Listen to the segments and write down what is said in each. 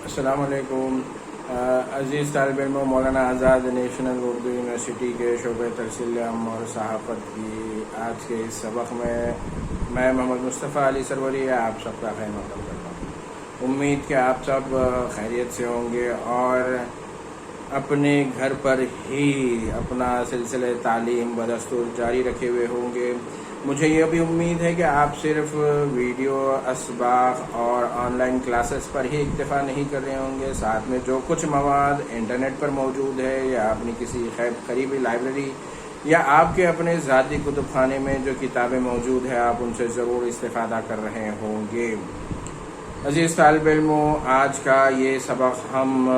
السلام علیکم عزیز طالب علم مولانا آزاد نیشنل اردو یونیورسٹی کے شعبہ ترسیل عام اور صحافت کی آج کے اس سبق میں محمد مصطفیٰ علی سروری آپ سب کا خیر مقدم کرتا ہوں۔ امید کہ آپ سب خیریت سے ہوں گے اور اپنے گھر پر ہی اپنا سلسلہ تعلیم بدستور جاری رکھے ہوئے ہوں گے۔ مجھے یہ بھی امید ہے کہ آپ صرف ویڈیو اسباق اور آن لائن کلاسز پر ہی اکتفا نہیں کر رہے ہوں گے، ساتھ میں جو کچھ مواد انٹرنیٹ پر موجود ہے یا اپنی کسی قریبی لائبریری یا آپ کے اپنے ذاتی کتب خانے میں جو کتابیں موجود ہیں آپ ان سے ضرور استفادہ کر رہے ہوں گے۔ عزیز طالب علموں، آج کا یہ سبق ہم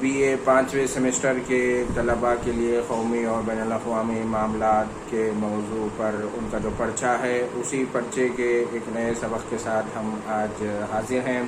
BA 5ویں سیمسٹر کے طلباء کے لیے قومی اور بین الاقوامی معاملات کے موضوع پر ان کا جو پرچہ ہے اسی پرچے کے ایک نئے سبق کے ساتھ ہم آج حاضر ہیں۔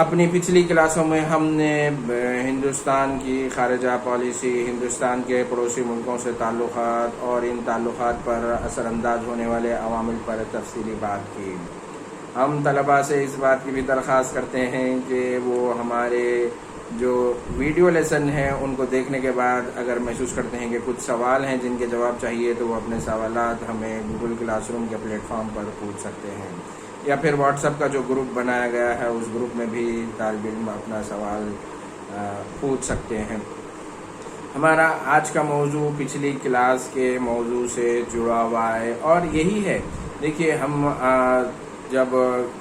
اپنی پچھلی کلاسوں میں ہم نے ہندوستان کی خارجہ پالیسی، ہندوستان کے پڑوسی ملکوں سے تعلقات اور ان تعلقات پر اثر انداز ہونے والے عوامل پر تفصیلی بات کی۔ ہم طلباء سے اس بات کی بھی درخواست کرتے ہیں کہ وہ ہمارے جو ویڈیو لیسن ہیں ان کو دیکھنے کے بعد اگر محسوس کرتے ہیں کہ کچھ سوال ہیں جن کے جواب چاہیے تو وہ اپنے سوالات ہمیں گوگل کلاس روم کے پلیٹ فارم پر پوچھ سکتے ہیں، یا پھر واٹس ایپ کا جو گروپ بنایا گیا ہے اس گروپ میں بھی طالب علم اپنا سوال پوچھ سکتے ہیں۔ ہمارا آج کا موضوع پچھلی کلاس کے موضوع سے جڑا ہوا ہے اور یہی ہے۔ دیکھیے، ہم جب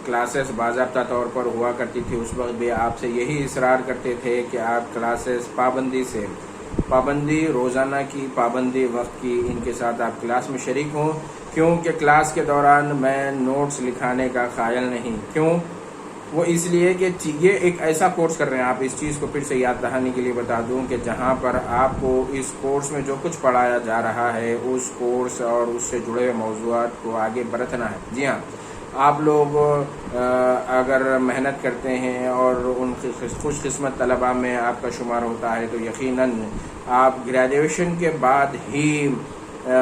کلاسز باضابطہ طور پر ہوا کرتی تھی اس وقت بھی آپ سے یہی اصرار کرتے تھے کہ آپ کلاسز پابندی روزانہ کی، پابندی وقت کی، ان کے ساتھ آپ کلاس میں شریک ہوں، کیونکہ کلاس کے دوران میں نوٹس لکھانے کا قائل نہیں۔ کیوں؟ وہ اس لیے کہ یہ ایک ایسا کورس کر رہے ہیں، آپ اس چیز کو پھر سے یاد دہانی کے لیے بتا دوں کہ جہاں پر آپ کو اس کورس میں جو کچھ پڑھایا جا رہا ہے اس کورس اور اس سے جڑے ہوئے موضوعات کو آگے برتنا ہے۔ جی ہاں، آپ لوگ اگر محنت کرتے ہیں اور ان خوش قسمت طلباء میں آپ کا شمار ہوتا ہے تو یقیناً آپ گریجویشن کے بعد ہی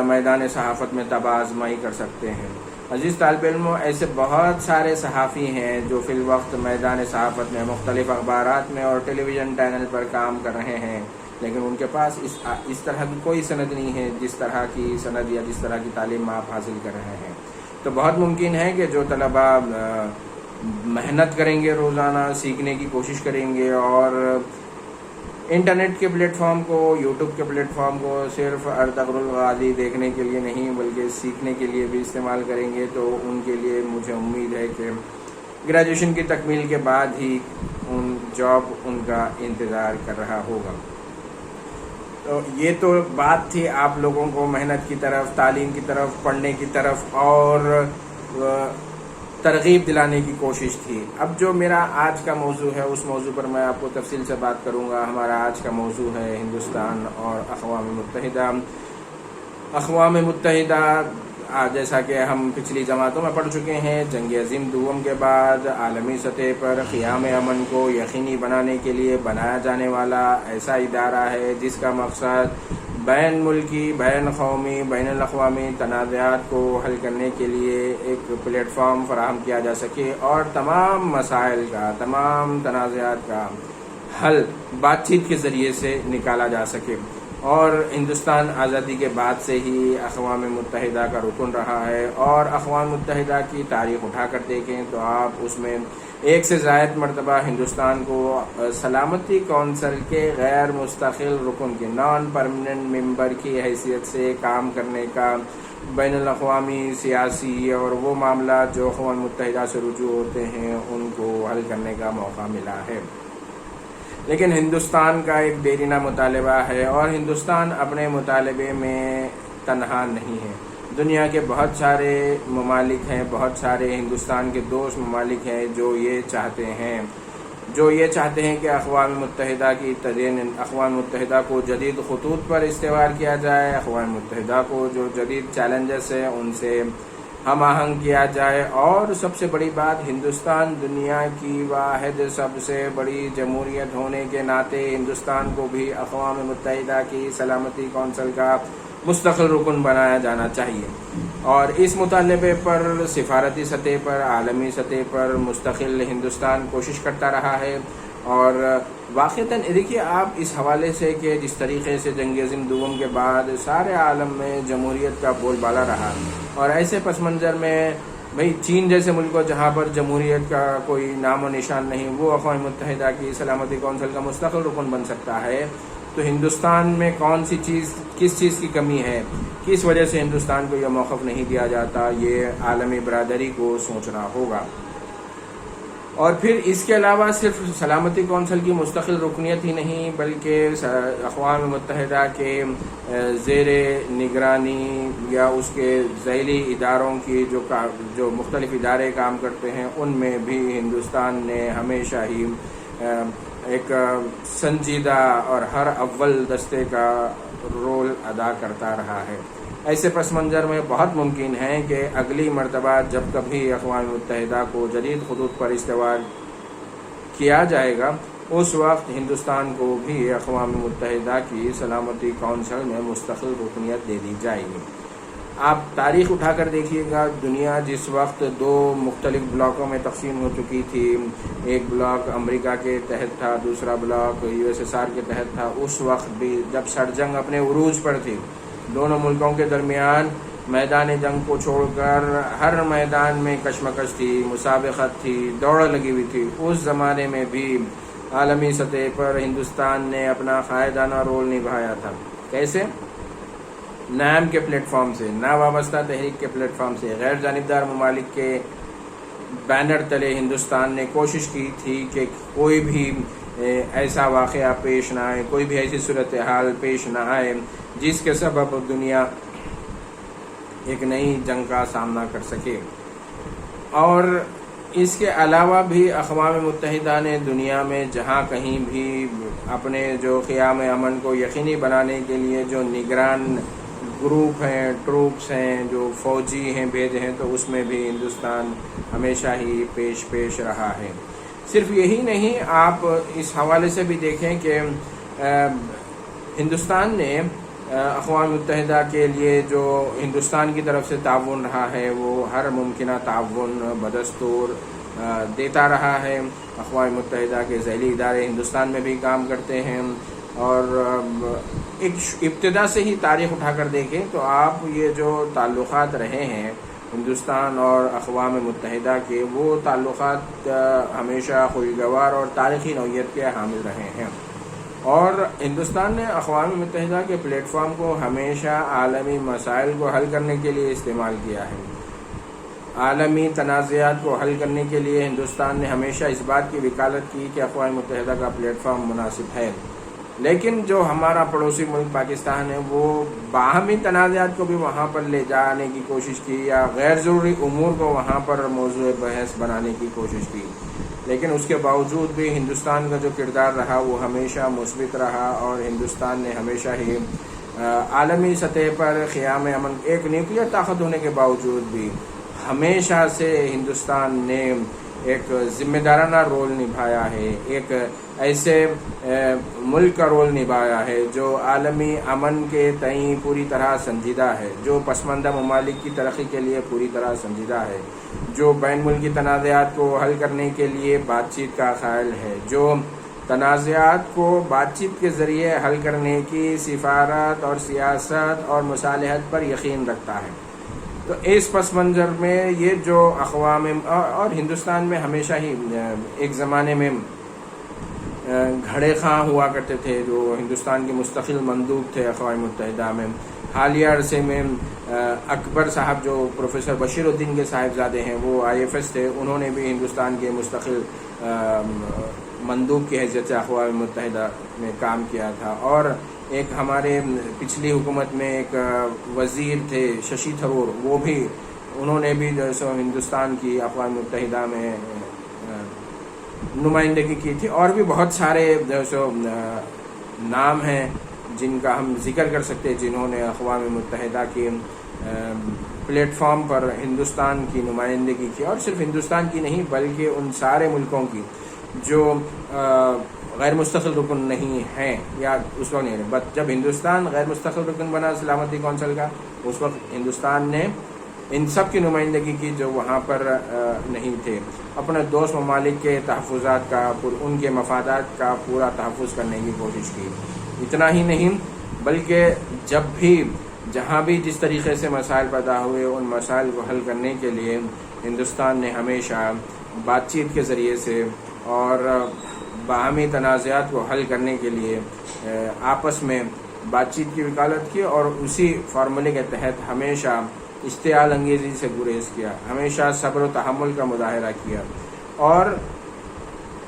میدان صحافت میں طبع آزمائی کر سکتے ہیں۔ عزیز طالب علموں، ایسے بہت سارے صحافی ہیں جو فی الوقت میدان صحافت میں مختلف اخبارات میں اور ٹیلی ویژن چینل پر کام کر رہے ہیں، لیکن ان کے پاس اس طرح کی کوئی سند نہیں ہے جس طرح کی سند یا جس طرح کی تعلیم آپ حاصل کر رہے ہیں۔ تو بہت ممکن ہے کہ جو طلباء محنت کریں گے، روزانہ سیکھنے کی کوشش کریں گے اور انٹرنیٹ کے پلیٹ فارم کو، یوٹیوب کے پلیٹ فارم کو صرف ارطغرل الغازی دیکھنے کے لیے نہیں بلکہ سیکھنے کے لیے بھی استعمال کریں گے، تو ان کے لیے مجھے امید ہے کہ گریجویشن کی تکمیل کے بعد ہی جاب ان کا انتظار کر رہا ہوگا۔ تو یہ تو بات تھی آپ لوگوں کو محنت کی طرف، تعلیم کی طرف، پڑھنے کی طرف اور ترغیب دلانے کی کوشش تھی۔ اب جو میرا آج کا موضوع ہے اس موضوع پر میں آپ کو تفصیل سے بات کروں گا۔ ہمارا آج کا موضوع ہے ہندوستان اور اقوام متحدہ۔ اقوام متحدہ جیسا کہ ہم پچھلی جماعتوں میں پڑھ چکے ہیں، جنگ عظیم دوم کے بعد عالمی سطح پر قیام امن کو یقینی بنانے کے لیے بنایا جانے والا ایسا ادارہ ہے جس کا مقصد بین ملکی، بین قومی، بین الاقوامی تنازعات کو حل کرنے کے لیے ایک پلیٹ فارم فراہم کیا جا سکے اور تمام مسائل کا، تمام تنازعات کا حل بات چیت کے ذریعے سے نکالا جا سکے۔ اور ہندوستان آزادی کے بعد سے ہی اقوام متحدہ کا رکن رہا ہے، اور اقوام متحدہ کی تاریخ اٹھا کر دیکھیں تو آپ اس میں ایک سے زائد مرتبہ ہندوستان کو سلامتی کونسل کے غیر مستقل رکن کے نان پرماننٹ ممبر کی حیثیت سے کام کرنے کا، بین الاقوامی سیاسی اور وہ معاملات جو اقوام متحدہ سے رجوع ہوتے ہیں ان کو حل کرنے کا موقع ملا ہے۔ لیکن ہندوستان کا ایک دیرینہ مطالبہ ہے اور ہندوستان اپنے مطالبے میں تنہا نہیں ہے۔ دنیا کے بہت سارے ممالک ہیں، بہت سارے ہندوستان کے دوست ممالک ہیں جو یہ چاہتے ہیں کہ اقوام متحدہ کو جدید خطوط پر استوار کیا جائے، اقوام متحدہ کو جو جدید چیلنجز ہیں ان سے ہم آہنگ کیا جائے، اور سب سے بڑی بات، ہندوستان دنیا کی واحد سب سے بڑی جمہوریت ہونے کے ناطے ہندوستان کو بھی اقوام متحدہ کی سلامتی کونسل کا مستقل رکن بنایا جانا چاہیے، اور اس مطالبے پر سفارتی سطح پر، عالمی سطح پر مستقل ہندوستان کوشش کرتا رہا ہے۔ اور واقعتاً دیکھیے آپ اس حوالے سے کہ جس طریقے سے جنگ عظیم دوم کے بعد سارے عالم میں جمہوریت کا بول بالا رہا، اور ایسے پس منظر میں بھئی چین جیسے ملک کو جہاں پر جمہوریت کا کوئی نام و نشان نہیں، وہ اقوام متحدہ کی سلامتی کونسل کا مستقل رکن بن سکتا ہے، تو ہندوستان میں کون سی چیز، کس چیز کی کمی ہے، کس وجہ سے ہندوستان کو یہ موقف نہیں دیا جاتا، یہ عالمی برادری کو سوچنا ہوگا۔ اور پھر اس کے علاوہ صرف سلامتی کونسل کی مستقل رکنیت ہی نہیں، بلکہ اقوام متحدہ کے زیر نگرانی یا اس کے ذیلی اداروں کی جو مختلف ادارے کام کرتے ہیں، ان میں بھی ہندوستان نے ہمیشہ ہی ایک سنجیدہ اور ہر اول دستے کا رول ادا کرتا رہا ہے۔ ایسے پس منظر میں بہت ممکن ہے کہ اگلی مرتبہ جب کبھی اقوام متحدہ کو جدید خطوط پر استوار کیا جائے گا، اس وقت ہندوستان کو بھی اقوام متحدہ کی سلامتی کونسل میں مستقل رکنیت دے دی جائے گی۔ آپ تاریخ اٹھا کر دیکھیے گا، دنیا جس وقت دو مختلف بلاکوں میں تقسیم ہو چکی تھی، ایک بلاک امریکہ کے تحت تھا، دوسرا بلاک USSR کے تحت تھا، اس وقت بھی جب سڑ جنگ اپنے عروج پر تھی، دونوں ملکوں کے درمیان میدان جنگ کو چھوڑ کر ہر میدان میں کشمکش تھی، مسابقت تھی، دوڑ لگی ہوئی تھی، اس زمانے میں بھی عالمی سطح پر ہندوستان نے اپنا قائدانہ رول نبھایا تھا۔ کیسے؟ نام کے پلیٹ فارم سے، نا وابستہ تحریک کے پلیٹ فارم سے، غیر جانبدار ممالک کے بینر تلے ہندوستان نے کوشش کی تھی کہ کوئی بھی ایسا واقعہ پیش نہ آئے، کوئی بھی ایسی صورتحال پیش نہ آئے جس کے سبب دنیا ایک نئی جنگ کا سامنا کر سکے۔ اور اس کے علاوہ بھی اقوام متحدہ نے دنیا میں جہاں کہیں بھی اپنے جو قیام امن کو یقینی بنانے کے لیے جو نگران گروپ ہیں، ٹروپس ہیں، جو فوجی ہیں بھیجے ہیں، تو اس میں بھی ہندوستان ہمیشہ ہی پیش رہا ہے۔ صرف یہی نہیں، آپ اس حوالے سے بھی دیکھیں کہ ہندوستان نے اقوام متحدہ کے لیے جو ہندوستان کی طرف سے تعاون رہا ہے، وہ ہر ممکنہ تعاون بدستور دیتا رہا ہے۔ اقوام متحدہ کے ذیلی ادارے ہندوستان میں بھی کام کرتے ہیں، اور ایک ابتدا سے ہی تاریخ اٹھا کر دیکھیں تو آپ یہ جو تعلقات رہے ہیں ہندوستان اور اقوام متحدہ کے، وہ تعلقات ہمیشہ خوشگوار اور تاریخی نوعیت کے حامل رہے ہیں، اور ہندوستان نے اقوام متحدہ کے پلیٹ فارم کو ہمیشہ عالمی مسائل کو حل کرنے کے لیے استعمال کیا ہے۔ عالمی تنازعات کو حل کرنے کے لیے ہندوستان نے ہمیشہ اس بات کی وکالت کی کہ اقوام متحدہ کا پلیٹ فارم مناسب ہے، لیکن جو ہمارا پڑوسی ملک پاکستان ہے، وہ باہمی تنازعات کو بھی وہاں پر لے جانے کی کوشش کی، یا غیر ضروری امور کو وہاں پر موضوع بحث بنانے کی کوشش کی، لیکن اس کے باوجود بھی ہندوستان کا جو کردار رہا وہ ہمیشہ مثبت رہا، اور ہندوستان نے ہمیشہ ہی عالمی سطح پر قیام امن، ایک نیوکلیئر طاقت ہونے کے باوجود بھی ہمیشہ سے ہندوستان نے ایک ذمہ دارانہ رول نبھایا ہے، ایک ایسے ملک کا رول نبھایا ہے جو عالمی امن کے تئیں پوری طرح سنجیدہ ہے، جو پسماندہ ممالک کی ترقی کے لیے پوری طرح سنجیدہ ہے، جو بین ملکی تنازعات کو حل کرنے کے لیے بات چیت کا قائل ہے، جو تنازعات کو بات چیت کے ذریعے حل کرنے کی سفارت اور سیاست اور مصالحت پر یقین رکھتا ہے۔ تو اس پس منظر میں یہ جو اقوام اور ہندوستان میں ہمیشہ ہی ایک زمانے میں گھڑے خاں ہوا کرتے تھے جو ہندوستان کے مستقل مندوب تھے اقوام متحدہ میں۔ حالیہ عرصے میں اکبر صاحب جو پروفیسر بشیر الدین کے صاحبزادے ہیں، وہ IFS تھے، انہوں نے بھی ہندوستان کے مستقل مندوب کی حیثیت سے اقوام متحدہ میں کام کیا تھا، اور ایک ہمارے پچھلی حکومت میں ایک وزیر تھے ششی تھرور، وہ بھی انہوں نے بھی جو سو ہندوستان کی اقوام متحدہ میں نمائندگی کی تھی، اور بھی بہت سارے جو سو نام ہیں جن کا ہم ذکر کر سکتے ہیں جنہوں نے اقوام متحدہ کے پلیٹ فارم پر ہندوستان کی نمائندگی کی، اور صرف ہندوستان کی نہیں بلکہ ان سارے ملکوں کی جو غیر مستقل رکن نہیں ہیں یا اس وقت نہیں، بٹ جب ہندوستان غیر مستقل رکن بنا سلامتی کونسل کا، اس وقت ہندوستان نے ان سب کی نمائندگی کی جو وہاں پر نہیں تھے، اپنے دوست ممالک کے تحفظات کا، ان کے مفادات کا پورا تحفظ کرنے کی کوشش کی۔ اتنا ہی نہیں بلکہ جب بھی جہاں بھی جس طریقے سے مسائل پیدا ہوئے، ان مسائل کو حل کرنے کے لیے ہندوستان نے ہمیشہ بات چیت کے ذریعے سے اور باہمی تنازعات کو حل کرنے کے لیے آپس میں بات چیت کی وکالت کی، اور اسی فارمولے کے تحت ہمیشہ اشتعال انگیزی سے گریز کیا، ہمیشہ صبر و تحمل کا مظاہرہ کیا، اور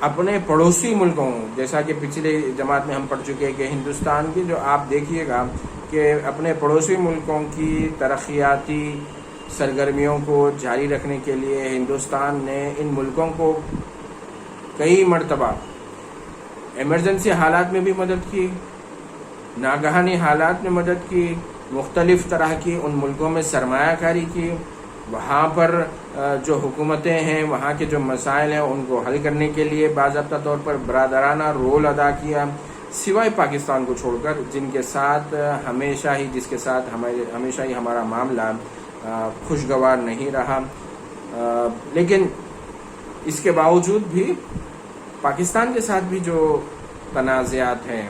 اپنے پڑوسی ملکوں، جیسا کہ پچھلے جماعت میں ہم پڑھ چکے کہ ہندوستان کی جو آپ دیکھیے گا کہ اپنے پڑوسی ملکوں کی ترقیاتی سرگرمیوں کو جاری رکھنے کے لیے ہندوستان نے ان ملکوں کو کئی مرتبہ ایمرجنسی حالات میں بھی مدد کی، ناگہانی حالات میں مدد کی، مختلف طرح کی ان ملکوں میں سرمایہ کاری کی، وہاں پر جو حکومتیں ہیں وہاں کے جو مسائل ہیں ان کو حل کرنے کے لیے باضابطہ طور پر برادرانہ رول ادا کیا، سوائے پاکستان کو چھوڑ کر، جن کے ساتھ جس کے ساتھ ہمیشہ ہی ہمارا معاملہ خوشگوار نہیں رہا۔ لیکن اس کے باوجود بھی پاکستان کے ساتھ بھی جو تنازعات ہیں،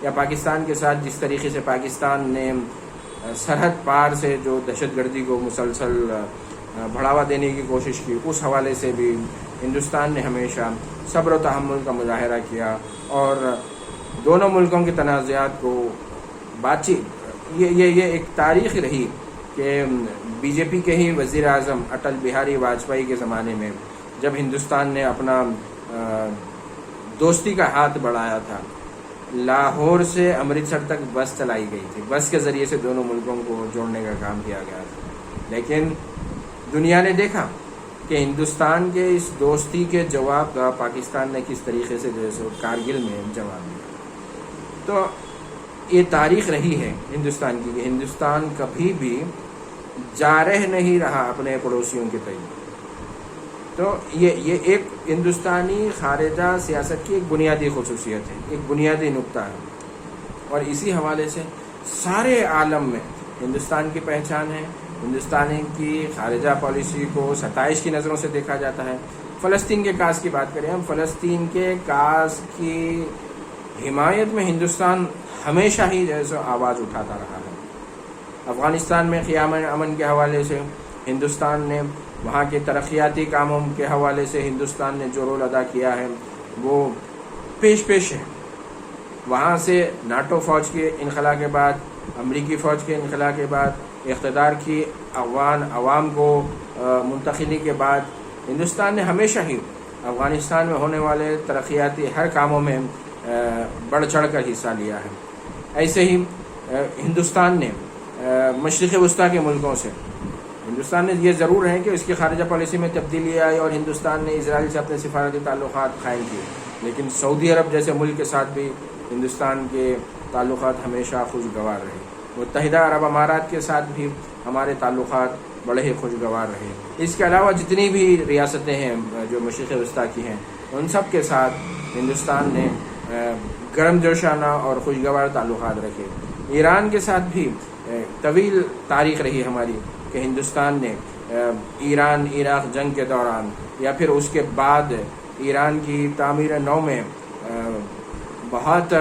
یا پاکستان کے ساتھ جس طریقے سے پاکستان نے سرحد پار سے جو دہشت گردی کو مسلسل بڑھاوا دینے کی کوشش کی، اس حوالے سے بھی ہندوستان نے ہمیشہ صبر و تحمل کا مظاہرہ کیا، اور دونوں ملکوں کے تنازعات کو بات چیت، یہ ایک تاریخ رہی کہ بی جے پی کے ہی وزیر اعظم اٹل بہاری واجپئی کے زمانے میں جب ہندوستان نے اپنا دوستی کا ہاتھ بڑھایا تھا، لاہور سے امرتسر تک بس چلائی گئی تھی، بس کے ذریعے سے دونوں ملکوں کو جوڑنے کا کام کیا گیا تھا۔ لیکن دنیا نے دیکھا کہ ہندوستان کے اس دوستی کے جواب کا پاکستان نے کس طریقے سے جیسے کارگل میں جواب دیا۔ تو یہ تاریخ رہی ہے ہندوستان کی کہ ہندوستان کبھی بھی جارح نہیں رہا اپنے پڑوسیوں کے تئیں۔ تو یہ ایک ہندوستانی خارجہ سیاست کی ایک بنیادی خصوصیت ہے، ایک بنیادی نقطہ ہے، اور اسی حوالے سے سارے عالم میں ہندوستان کی پہچان ہے۔ ہندوستان کی خارجہ پالیسی کو ستائش کی نظروں سے دیکھا جاتا ہے۔ فلسطین کے کاز کی بات کریں ہم، فلسطین کے کاز کی حمایت میں ہندوستان ہمیشہ ہی جیسے آواز اٹھاتا رہا ہے۔ افغانستان میں قیام امن کے حوالے سے ہندوستان نے، وہاں کے ترقیاتی کاموں کے حوالے سے ہندوستان نے جو رول ادا کیا ہے وہ پیش ہے۔ وہاں سے ناٹو فوج کے انخلا کے بعد، امریکی فوج کے انخلا کے بعد، اقتدار کی عوام کو منتقلی کے بعد ہندوستان نے ہمیشہ ہی افغانستان میں ہونے والے ترقیاتی ہر کاموں میں بڑھ چڑھ کر حصہ لیا ہے۔ ایسے ہی ہندوستان نے مشرق وسطیٰ کے ملکوں سے، ہندوستان نے یہ ضرور ہے کہ اس کی خارجہ پالیسی میں تبدیلی آئی اور ہندوستان نے اسرائیل سے اپنے سفارتی تعلقات قائم کیے، لیکن سعودی عرب جیسے ملک کے ساتھ بھی ہندوستان کے تعلقات ہمیشہ خوشگوار رہے۔ متحدہ عرب امارات کے ساتھ بھی ہمارے تعلقات بڑے ہی خوشگوار رہے۔ اس کے علاوہ جتنی بھی ریاستیں ہیں جو مشرق وسطیٰ کی ہیں، ان سب کے ساتھ ہندوستان نے گرم جوشانہ اور خوشگوار تعلقات رکھے۔ ایران کے ساتھ بھی طویل تاریخ رہی ہماری کہ ہندوستان نے ایران عراق جنگ کے دوران یا پھر اس کے بعد ایران کی تعمیر نو میں بہت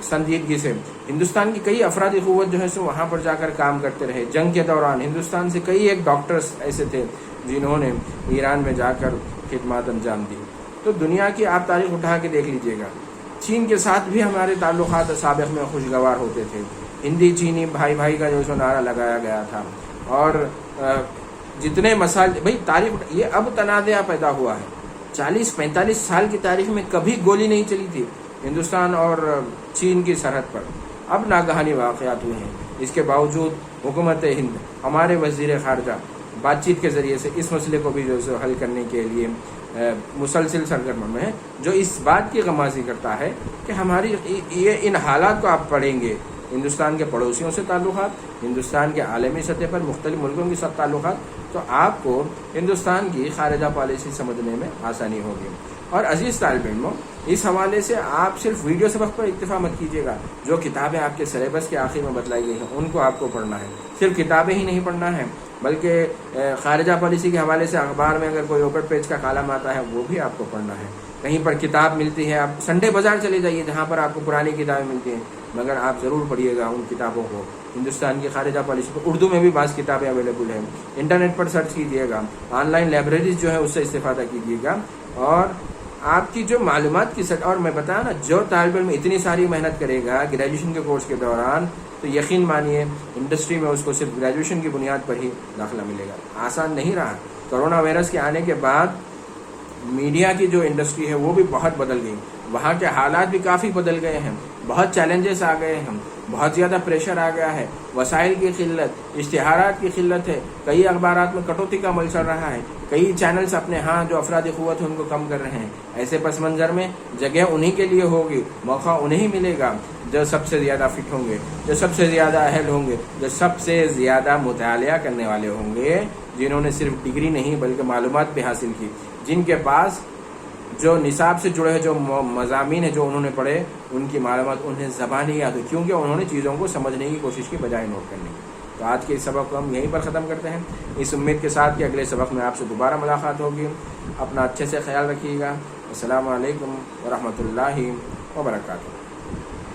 سنجیدگی سے ہندوستان کی کئی افرادی قوت جو ہے سو وہاں پر جا کر کام کرتے رہے۔ جنگ کے دوران ہندوستان سے کئی ایک ڈاکٹرز ایسے تھے جنہوں نے ایران میں جا کر خدمات انجام دی۔ تو دنیا کی آپ تاریخ اٹھا کے دیکھ لیجئے گا، چین کے ساتھ بھی ہمارے تعلقات سابق میں خوشگوار ہوتے تھے۔ ہندی چینی بھائی بھائی کا جو سو نعرہ لگایا گیا تھا، اور جتنے مسائل تاریخ، یہ اب تنازع پیدا ہوا ہے۔ 40-45 سال کی تاریخ میں کبھی گولی نہیں چلی تھی ہندوستان اور چین کی سرحد پر، اب ناگہانی واقعات ہوئے ہیں۔ اس کے باوجود حکومت ہند، ہمارے وزیر خارجہ بات چیت کے ذریعے سے اس مسئلے کو بھی جو ہے حل کرنے کے لیے مسلسل سرگرم ہے، جو اس بات کی غمازی کرتا ہے کہ ہماری ان حالات کو آپ پڑھیں گے، ہندوستان کے پڑوسیوں سے تعلقات، ہندوستان کے عالمی سطح پر مختلف ملکوں کے ساتھ تعلقات، تو آپ کو ہندوستان کی خارجہ پالیسی سمجھنے میں آسانی ہوگی۔ اور عزیز طالب علموں، اس حوالے سے آپ صرف ویڈیو سبق پر اکتفا مت کیجیے گا. جو کتابیں آپ کے سلیبس کے آخر میں بتلائی گئی ہیں ان کو آپ کو پڑھنا ہے. صرف کتابیں ہی نہیں پڑھنا ہے بلکہ خارجہ پالیسی کے حوالے سے اخبار میں اگر کوئی اوپر پیج کا کالم آتا ہے وہ بھی آپ کو پڑھنا ہے. کہیں پر کتاب ملتی ہے، آپ سنڈے بازار چلے جائیے جہاں پر آپ کو پرانی کتابیں ملتی ہیں، مگر آپ ضرور پڑھیے گا ان کتابوں کو. ہندوستان کی خارجہ پالیسی کو اردو میں بھی بعض کتابیں اویلیبل ہیں، انٹرنیٹ پر سرچ کیجیے گا. آن لائن لائبریریز جو ہے اس سے استفادہ کیجیے گا. اور آپ کی جو معلومات کی سطح، اور میں بتایا نا، جو طالب علم اتنی ساری محنت کرے گا گریجویشن کے کورس کے دوران، تو یقین مانیے انڈسٹری میں اس کو صرف گریجویشن کی بنیاد پر ہی داخلہ ملے گا. آسان نہیں رہا. کرونا وائرس کے آنے کے بعد میڈیا کی جو انڈسٹری ہے وہ بھی بہت بدل گئی. وہاں کے حالات بھی کافی بدل گئے ہیں. بہت چیلنجز آ گئے ہیں، بہت زیادہ پریشر آ گیا ہے. وسائل کی قلت، اشتہارات کی قلت ہے. کئی اخبارات میں کٹوتی کا عمل چل رہا ہے. کئی چینلز اپنے ہاں جو افرادی قوت ہے ان کو کم کر رہے ہیں. ایسے پس منظر میں جگہ انہی کے لیے ہوگی، موقع انہیں ملے گا جو سب سے زیادہ فٹ ہوں گے، جو سب سے زیادہ اہل ہوں گے، جو سب سے زیادہ مطالعہ کرنے والے ہوں گے، جنہوں نے صرف ڈگری نہیں بلکہ معلومات بھی حاصل کی، جن کے پاس جو نصاب سے جڑے جو مضامین ہیں جو انہوں نے پڑھے ان کی معلومات انہیں زبانی یاد ہوئی، کیونکہ انہوں نے چیزوں کو سمجھنے کی کوشش کی بجائے نوٹ کرنے کی. تو آج کے اس سبق کو ہم یہیں پر ختم کرتے ہیں، اس امید کے ساتھ کہ اگلے سبق میں آپ سے دوبارہ ملاقات ہوگی. اپنا اچھے سے خیال رکھیے گا. السلام علیکم ورحمۃ اللہ وبرکاتہ.